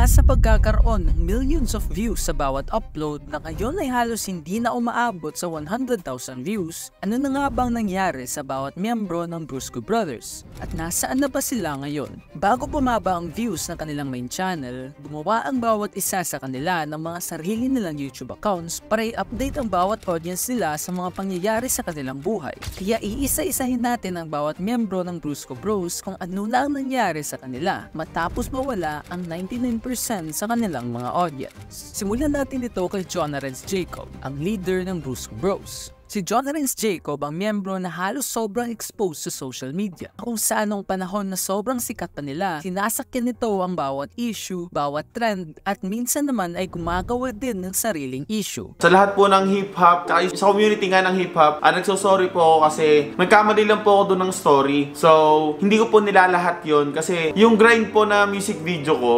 Mula sa pagkakaroon ng millions of views sa bawat upload na ngayon ay halos hindi na umaabot sa 100,000 views, ano na nga bang nangyari sa bawat miyembro ng Brusco Brothers? At nasaan na ba sila ngayon? Bago bumaba ang views ng kanilang main channel, gumawa ang bawat isa sa kanila ng mga sarili nilang YouTube accounts para i-update ang bawat audience nila sa mga pangyayari sa kanilang buhay. Kaya iisa-isahin natin ang bawat miyembro ng Brusco Bros kung ano na ang nangyari sa kanila matapos mawala ang 99% sa kanilang mga audience. Simulan natin ito kay Jonarens Jacob, ang leader ng Brusco Bros. Si Jonarens Jacob ang miyembro na halos sobrang exposed sa social media. Kung sa anong panahon na sobrang sikat pa nila, sinasakyan nito ang bawat issue, bawat trend, at minsan naman ay gumagawa din ng sariling issue. Sa lahat po ng hip-hop, sa community nga ng hip-hop, nagsosorry po ako kasi nagkamali lang po ako doon ng story. So, hindi ko po nilalahat yon kasi yung grind po na music video ko,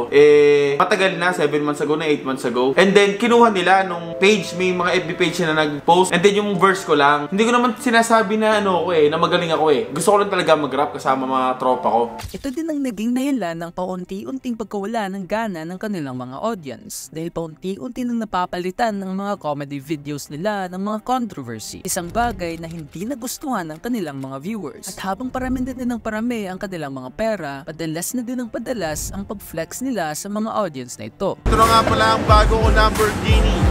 matagal na, 7 months ago na, 8 months ago. And then, kinuha nila nung page, may mga FB page na nag-post. And then, yung verse ko lang. Hindi ko naman sinasabi na na magaling ako Gusto ko lang talaga mag-rap kasama mga tropa ko. Ito din ang naging dahilan ng paunti-unting pagkawala ng gana ng kanilang mga audience dahil paunti-unti nang napapalitan ng mga comedy videos nila ng mga controversy. Isang bagay na hindi nagustuhan ng kanilang mga viewers. At habang parami din ng parami ang kanilang mga pera, padalas na din ng padalas ang pag-flex nila sa mga audience na ito. Ito na nga pala ang bago ko Lamborghini.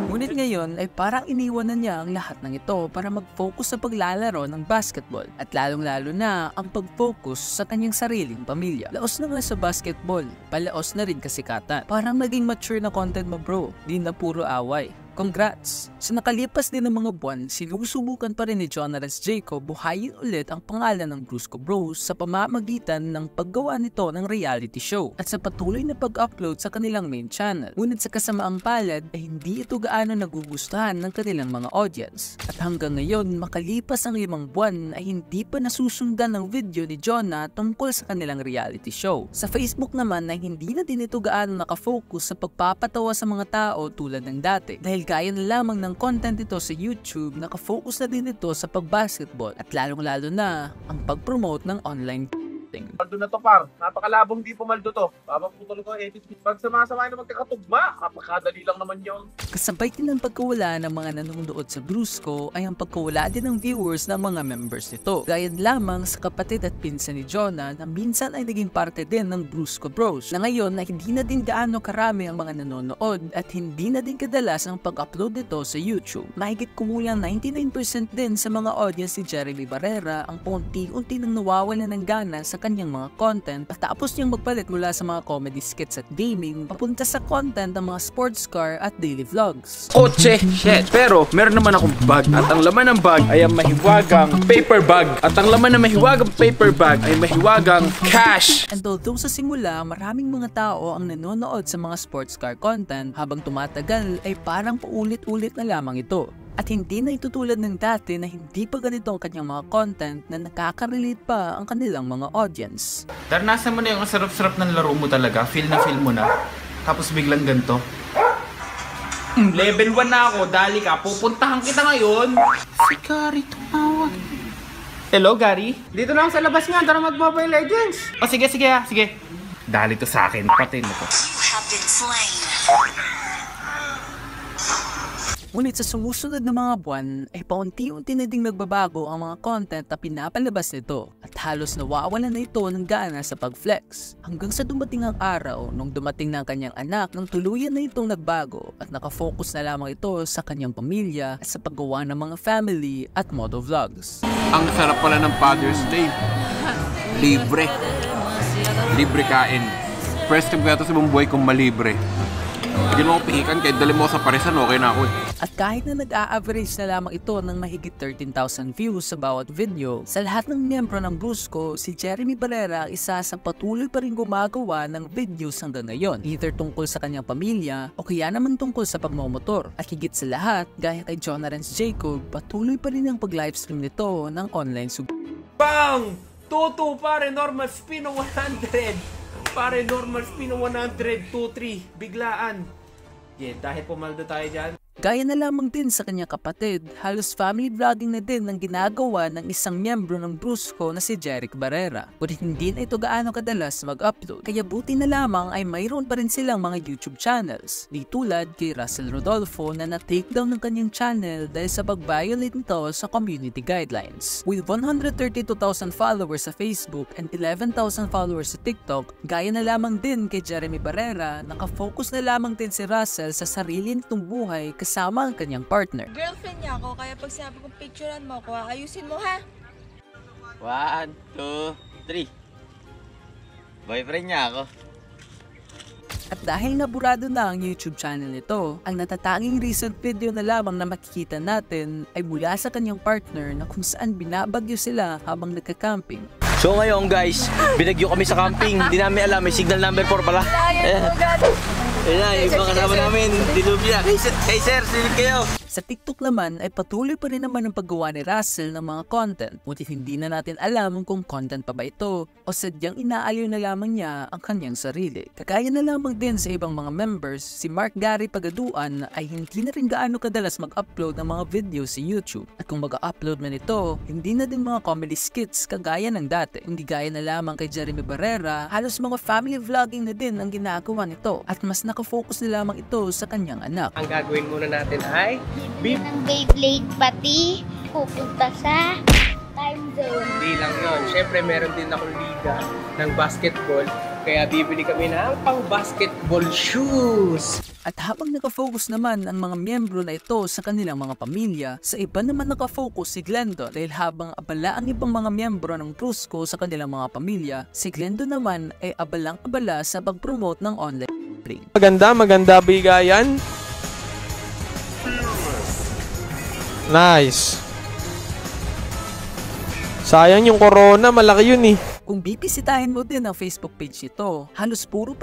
Ngunit ngayon ay parang iniwan na niya ang lahat ng ito para mag-focus sa paglalaro ng basketball at lalong-lalo na ang pag-focus sa kanyang sariling pamilya. Laos na nga sa basketball, palaos na rin kasikatan. Parang naging mature na content mo bro, di na puro away. Congrats! Sa nakalipas din ng mga buwan, sinusubukan pa rin ni Jonarens Jacob buhayin ulit ang pangalan ng Brusco Bros sa pamamagitan ng paggawa nito ng reality show at sa patuloy na pag-upload sa kanilang main channel. Ngunit sa kasamaang palad ay hindi ito gaano nagugustuhan ng kanilang mga audience. At hanggang ngayon, makalipas ang 5 buwan ay hindi pa nasusundan ng video ni Jonah tungkol sa kanilang reality show. Sa Facebook naman ay hindi na din ito gaano nakafocus sa pagpapatawa sa mga tao tulad ng dati. Dahil gaya na lamang ng content ito sa YouTube, nakafocus na din ito sa pag-basketball at lalong-lalo na ang pag-promote ng online. Maldo na to par, napakalabong di po maldo to. Papaputol ko edit. Pag sama-sama na magkakatugma, kapakadali lang naman yun. Kasabay din ng pagkawala ng mga nanonood sa Brusco ay ang pagkawala din ng viewers ng mga members nito. Gaya lamang sa kapatid at pinsan ni Jonah na minsan ay naging parte din ng Brusco Bros na ngayon ay hindi na din gaano karami ang mga nanonood at hindi na din kadalas ang pag-upload nito sa YouTube. Mahigit kumulang 99% din sa mga audience ni Jeremy Barrera ang unti-unti nang nawawala ng gana sa kanyang mga content at tapos niyang magpalit mula sa mga comedy skits at gaming papunta sa content ng mga sports car at daily vlogs. Kotse! Shit! Pero meron naman akong bag at ang laman ng bag ay ang mahiwagang paper bag at ang laman ng mahiwagang paper bag ay mahiwagang cash! And although sa simula maraming mga tao ang nanonood sa mga sports car content, habang tumatagal ay parang paulit-ulit na lamang ito. At hindi na ito tulad ng dati na hindi pa ganito ang kanyang mga content na nakaka-relate pa ang kanilang mga audience. Daranasan mo na yung sarap-sarap ng laro mo talaga, feel mo na, tapos biglang ganito. Level 1 na ako, dali ka, pupuntahan kita ngayon. Si Gary tumawag. Hello Gary? Dito lang sa labas nga, tara mag-Mobile Legends. O sige. Dali to sa akin, patayin mo to. You have been slain. Ngunit sa sumusunod na mga buwan ay paunti-unti na ding nagbabago ang mga content na pinapalabas nito at halos nawawalan na ito ng gana sa pag-flex. Hanggang sa dumating ang araw nung dumating na ang kanyang anak nang tuluyan na itong nagbago at nakafocus na lamang ito sa kanyang pamilya at sa paggawa ng mga family at moto vlogs. Ang sarap pala ng Father's Day. Libre. Libre kain. First time ko yata sa buong buhay kong malibre. Hindi mo ako pihikan, kahit dali mo sa parisan, okay na ako. At kahit na nag-a-average na lamang ito ng mahigit 13,000 views sa bawat video, sa lahat ng miyembro ng Brusco, si Jeremy Barrera isa sa patuloy pa rin gumagawa ng videos hanggang ngayon, either tungkol sa kanyang pamilya o kaya naman tungkol sa pagmamotor. At higit sa lahat, gaya kay Jonarens Jacob, patuloy pa rin ang pag-livestream nito ng online Bang! Tutu pare, normal spin o 100. Pare, normal spin o 100, 2-3, biglaan. Yeah, dahil pumaldo tayo dyan. Gaya na lamang din sa kanyang kapatid, halos family vlogging na din ang ginagawa ng isang miyembro ng Brusco na si Jeric Barrera. Ngunit hindi na ito gaano kadalas mag-upload, kaya buti na lamang ay mayroon pa rin silang mga YouTube channels. Di tulad kay Russell Rodolfo na na-takedown ng kanyang channel dahil sa pag-violate nito sa community guidelines. With 132,000 followers sa Facebook and 11,000 followers sa TikTok, gaya na lamang din kay Jeremy Barrera, nakafocus na lamang din si Russell sa sarili nitong buhay kasama ang kanyang partner. Girlfriend niya ako, kaya pag sinabi kong picturean mo ako, ayusin mo ha? 1, 2, 3. Boyfriend niya ako. At dahil naburado na ang YouTube channel nito, ang natatanging recent video na lamang na makikita natin ay mula sa kanyang partner na kung saan binabagyo sila habang nagka-camping. So ngayon guys, binagyo kami sa camping. Hindi namin alam, may signal number 4 pala. Ayun na, yung mga kasama namin, dilubya. Hey sir, silip kayo! Sa TikTok naman ay patuloy pa rin naman ang paggawa ni Russell ng mga content, ngunit hindi na natin alam kung content pa ba ito o sadyang inaaliw na lamang niya ang kanyang sarili. Kagaya na lamang din sa ibang mga members, si Mark Gary Pagaduan ay hindi na rin gaano kadalas mag-upload ng mga videos sa YouTube. At kung mag-upload man ito, hindi na din mga comedy skits kagaya ng dati. Hindi gaya na lamang kay Jeremy Barrera, halos mga family vlogging na din ang ginagawa nito at mas nakafocus na lamang ito sa kanyang anak. Ang gagawin muna natin ay Bibili ng Beyblade pati pupunta sa time zone. Hindi lang yun. Siyempre, meron din akong liga ng basketball. Kaya bibili kami ng pang-basketball shoes. At habang nakafocus naman ang mga miyembro na ito sa kanilang mga pamilya, sa iba naman nakafocus si Glendon dahil habang abala ang ibang mga miyembro ng Brusco sa kanilang mga pamilya, si Glendon naman ay abalang-abala sa pag-promote ng online streaming. Maganda bigayan. Nice. Sayang yung corona, malaki yun eh. Kung bibisitahin mo din ang Facebook page nito, halos puro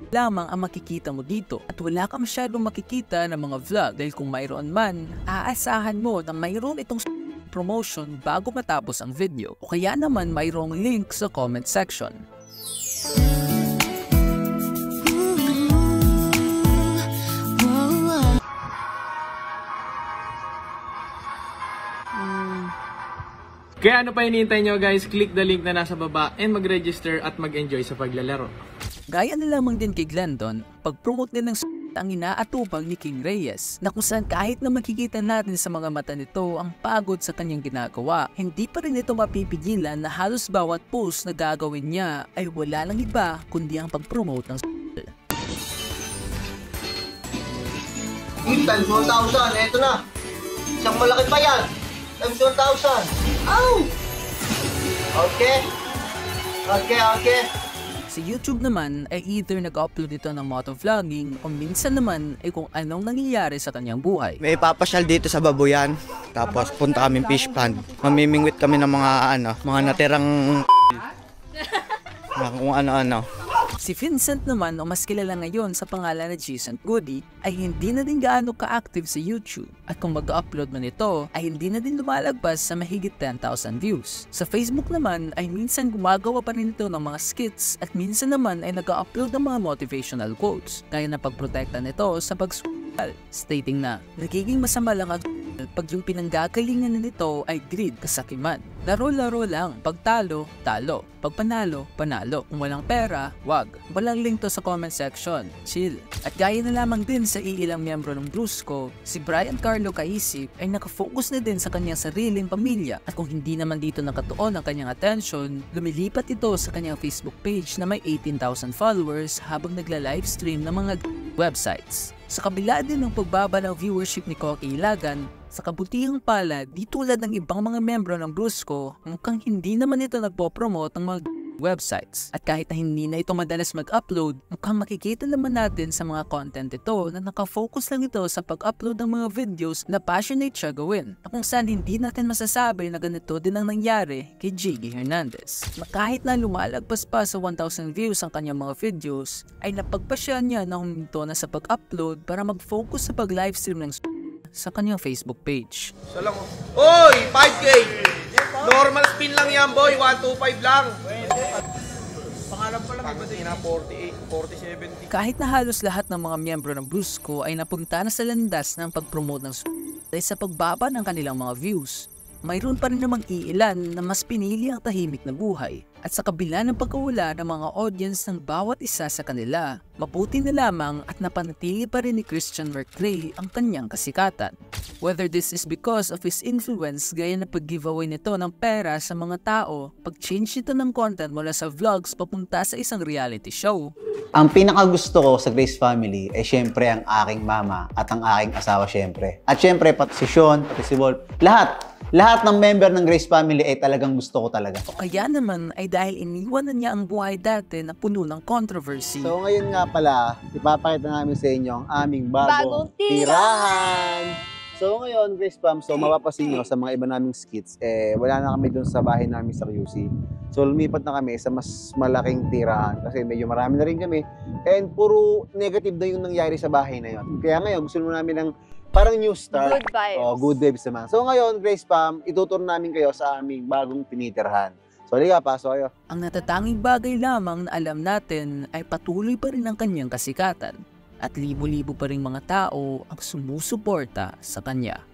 lamang ang makikita mo dito at wala ka masyadong makikita ng mga vlog dahil kung mayroon man, aasahan mo na mayroon itong promotion bago matapos ang video o kaya naman mayroong link sa comment section. Kaya ano pa hinihintay nyo guys, click the link na nasa baba and mag-register at mag-enjoy sa paglalaro. Gaya na lamang din kay Glendon, pag-promote din ng ang inaatupag ni King Reyes na kung saan kahit na makikita natin sa mga mata nito ang pagod sa kanyang ginagawa, hindi pa rin ito mapipigilan na halos bawat post na gagawin niya ay wala lang iba kundi ang pag-promote ng Times 1,000, eto na. Isang malaki pa yan. Times 1,000. Ow! Okay. Sa YouTube naman ay either nag-upload ito ng motovlogging o minsan naman ay kung anong nangyayari sa kanyang buhay. May papasyal dito sa Babuyan. Tapos punta kami fish pond. Mamimingwit kami ng mga natirang kung ano-ano. Si Vincent naman o mas kilala ngayon sa pangalan na Jason Goody ay hindi na din gaano ka-active sa YouTube at kung mag-upload man ito ay hindi na din lumalagpas sa mahigit 10,000 views. Sa Facebook naman ay minsan gumagawa pa rin ito ng mga skits at minsan naman ay nag-upload ng mga motivational quotes kaya na pagprotekta nito sa stating na nagiging masama lang ang pag yung pinanggagalingan nito ay greed, kasakiman. Laro-laro lang, pagtalo, talo, pagpanalo, panalo. Kung walang pera, wag. Walang link to sa comment section. Chill. At gaya na lamang din sa iilang miyembro ng Brusco, si Brian Carlo Kaisip ay nakafocus na din sa kanyang sariling pamilya. At kung hindi naman dito nakatuon ang kanyang attention, lumilipat ito sa kanyang Facebook page na may 18,000 followers habang nagla-livestream ng mga websites. Sa kabila din ng pagbaba ng viewership ni Koki Ilagan, sa kabutihang palad, di tulad ng ibang mga membro ng Brusco, mukhang hindi naman ito nagpo-promote ng mga websites. At kahit na hindi na ito madalas mag-upload, mukhang makikita naman natin sa mga content ito na nakafocus lang ito sa pag-upload ng mga videos na passionate siya gawin. Na kung saan hindi natin masasabi na ganito din ang nangyari kay Jiggy Hernandez. Na kahit na lumalagpas pa sa 1,000 views ang kanyang mga videos, ay napagpasya niya na huminto na sa pag-upload para mag-focus sa pag-livestream ng sa kanyang Facebook page. Isa lang. Oy! 5K! Normal spin lang yan, boy. 125 lang. Pangalan pa lang. na 48, 40, 70. Kahit na halos lahat ng mga miyembro ng Brusco ay napunta na sa landas ng pag-promote ng dahil sa pagbaba ng kanilang mga views, mayroon pa rin namang iilan na mas pinili ang tahimik na buhay. At sa kabila ng pagkawala ng mga audience ng bawat isa sa kanila, mabuti na lamang at napanatili pa rin ni Christian McRae ang kanyang kasikatan. Whether this is because of his influence gaya na pag-giveaway nito ng pera sa mga tao, pag-change nito ng content mula sa vlogs papunta sa isang reality show. Ang pinakagusto ko sa Grace Family ay syempre ang aking mama at ang aking asawa syempre. At syempre pati si Sean, pati si Wolf, lahat ng member ng Grace Family ay talagang gusto ko talaga. O kaya naman ay dahil iniwanan niya ang buhay dati na puno ng controversy. So ngayon nga pala, ipapakita namin sa inyo ang aming bagong tirahan. So ngayon, Grace Fam, so mapapasin nyo sa mga iba naming skits, wala na kami dun sa bahay namin sa QC. So lumipat na kami sa mas malaking tirahan kasi medyo marami na rin kami. And puro negative na yung nangyari sa bahay na yun. Kaya ngayon, gusto namin ng parang new start. Good vibes. Oh, good vibes naman. So ngayon, Grace Fam, ituturo namin kayo sa aming bagong tinitirhan. So halika, pasok kayo. Ang natatanging bagay lamang na alam natin ay patuloy pa rin ang kanyang kasikatan at libo-libo pa rin mga tao ang sumusuporta sa kanya.